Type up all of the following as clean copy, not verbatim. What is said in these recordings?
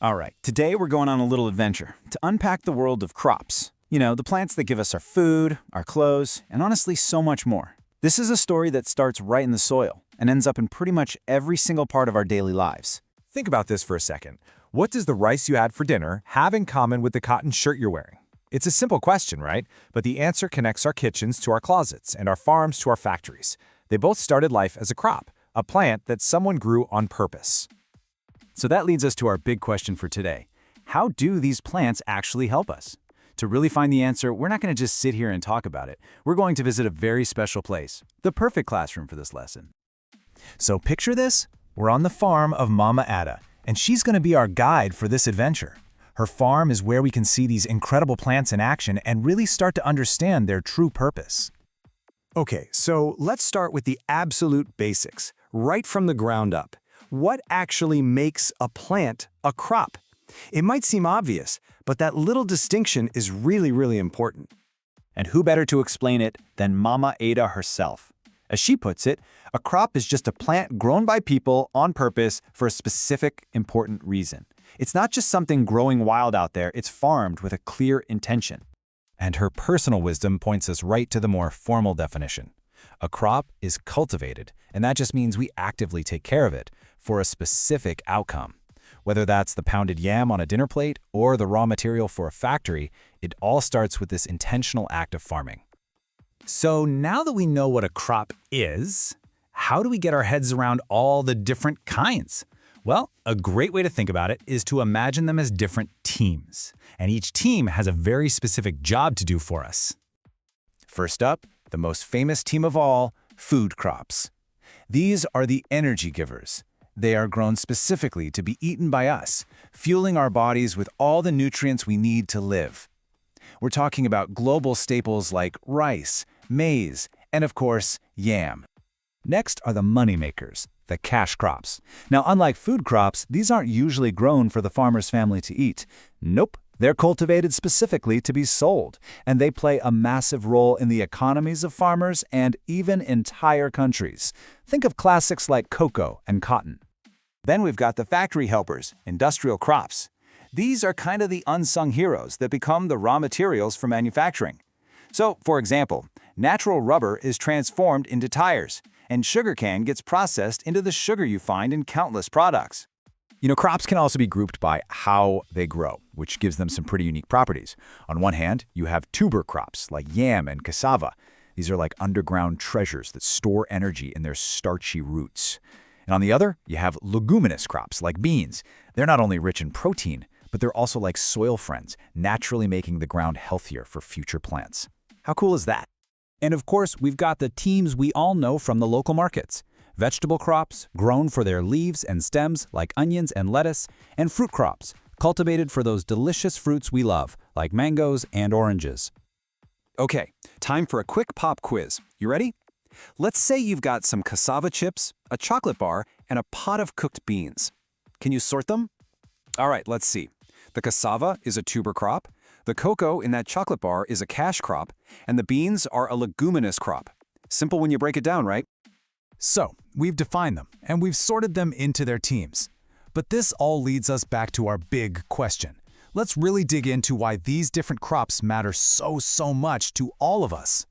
All right, today we're going on a little adventure to unpack the world of crops. You know, the plants that give us our food, our clothes, and honestly, so much more. This is a story that starts right in the soil and ends up in pretty much every single part of our daily lives. Think about this for a second. What does the rice you had for dinner have in common with the cotton shirt you're wearing? It's a simple question, right? But the answer connects our kitchens to our closets and our farms to our factories. They both started life as a crop, a plant that someone grew on purpose. So that leads us to our big question for today. How do these plants actually help us? To really find the answer, we're not going to just sit here and talk about it. We're going to visit a very special place, the perfect classroom for this lesson. So picture this. We're on the farm of Mama Ada, and she's going to be our guide for this adventure. Her farm is where we can see these incredible plants in action and really start to understand their true purpose. Okay, so let's start with the absolute basics, right from the ground up. What actually makes a plant a crop? It might seem obvious, but that little distinction is really important. And who better to explain it than Mama Ada herself? As she puts it, a crop is just a plant grown by people on purpose for a specific, important reason. It's not just something growing wild out there, it's farmed with a clear intention. And her personal wisdom points us right to the more formal definition. A crop is cultivated, and that just means we actively take care of it for a specific outcome. Whether that's the pounded yam on a dinner plate or the raw material for a factory, it all starts with this intentional act of farming. So now that we know what a crop is, how do we get our heads around all the different kinds? Well, a great way to think about it is to imagine them as different teams, and each team has a very specific job to do for us. First up, the most famous team of all, food crops. These are the energy givers. They are grown specifically to be eaten by us, fueling our bodies with all the nutrients we need to live. We're talking about global staples like rice, maize, and of course, yam. Next are the moneymakers, the cash crops. Now, unlike food crops, these aren't usually grown for the farmer's family to eat. Nope, they're cultivated specifically to be sold, and they play a massive role in the economies of farmers and even entire countries. Think of classics like cocoa and cotton. Then we've got the factory helpers, industrial crops. These are kind of the unsung heroes that become the raw materials for manufacturing. So, for example, natural rubber is transformed into tires, and sugarcane gets processed into the sugar you find in countless products. You know, crops can also be grouped by how they grow, which gives them some pretty unique properties. On one hand, you have tuber crops like yam and cassava. These are like underground treasures that store energy in their starchy roots. And on the other, you have leguminous crops like beans. They're not only rich in protein, but they're also like soil friends, naturally making the ground healthier for future plants. How cool is that? And of course, we've got the teams we all know from the local markets. Vegetable crops, grown for their leaves and stems like onions and lettuce, and fruit crops, cultivated for those delicious fruits we love, like mangoes and oranges. Okay, time for a quick pop quiz. You ready? Let's say you've got some cassava chips, a chocolate bar, and a pot of cooked beans. Can you sort them? All right, let's see. The cassava is a tuber crop, the cocoa in that chocolate bar is a cash crop, and the beans are a leguminous crop. Simple when you break it down, right? So, we've defined them, and we've sorted them into their teams. But this all leads us back to our big question. Let's really dig into why these different crops matter so much to all of us.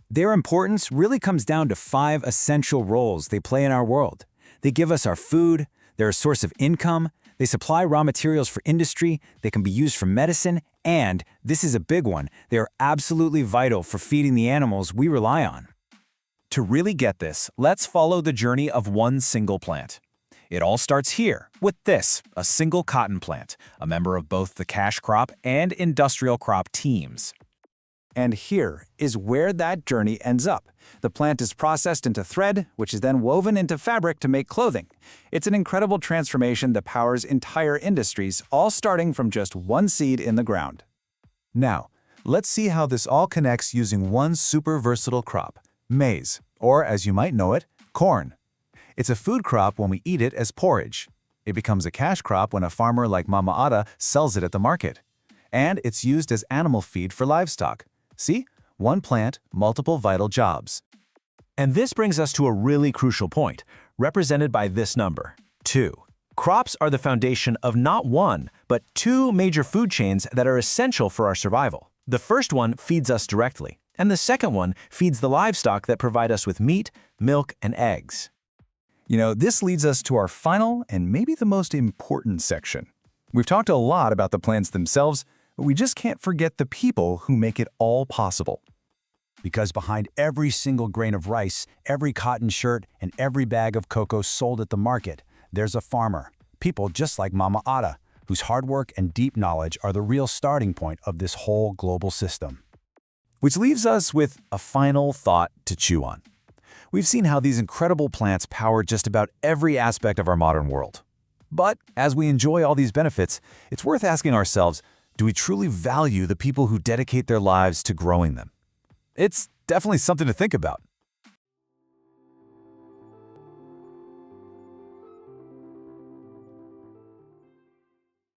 Their importance really comes down to 5 essential roles they play in our world. They give us our food, they're a source of income, they supply raw materials for industry, they can be used for medicine, and, this is a big one, they are absolutely vital for feeding the animals we rely on. To really get this, let's follow the journey of one single plant. It all starts here, with this, a single cotton plant, a member of both the cash crop and industrial crop teams. And here is where that journey ends up. The plant is processed into thread, which is then woven into fabric to make clothing. It's an incredible transformation that powers entire industries, all starting from just one seed in the ground. Now, let's see how this all connects using one super versatile crop, maize, or as you might know it, corn. It's a food crop when we eat it as porridge. It becomes a cash crop when a farmer like Mama Ada sells it at the market. And it's used as animal feed for livestock. See? One plant, multiple vital jobs. And this brings us to a really crucial point, represented by this number, 2. Crops are the foundation of not one, but two major food chains that are essential for our survival. The first one feeds us directly, and the second one feeds the livestock that provide us with meat, milk, and eggs. This leads us to our final and maybe the most important section. We've talked a lot about the plants themselves, but we just can't forget the people who make it all possible. Because behind every single grain of rice, every cotton shirt, and every bag of cocoa sold at the market, there's a farmer, people just like Mama Ada, whose hard work and deep knowledge are the real starting point of this whole global system. Which leaves us with a final thought to chew on. We've seen how these incredible plants power just about every aspect of our modern world. But as we enjoy all these benefits, it's worth asking ourselves, do we truly value the people who dedicate their lives to growing them? It's definitely something to think about.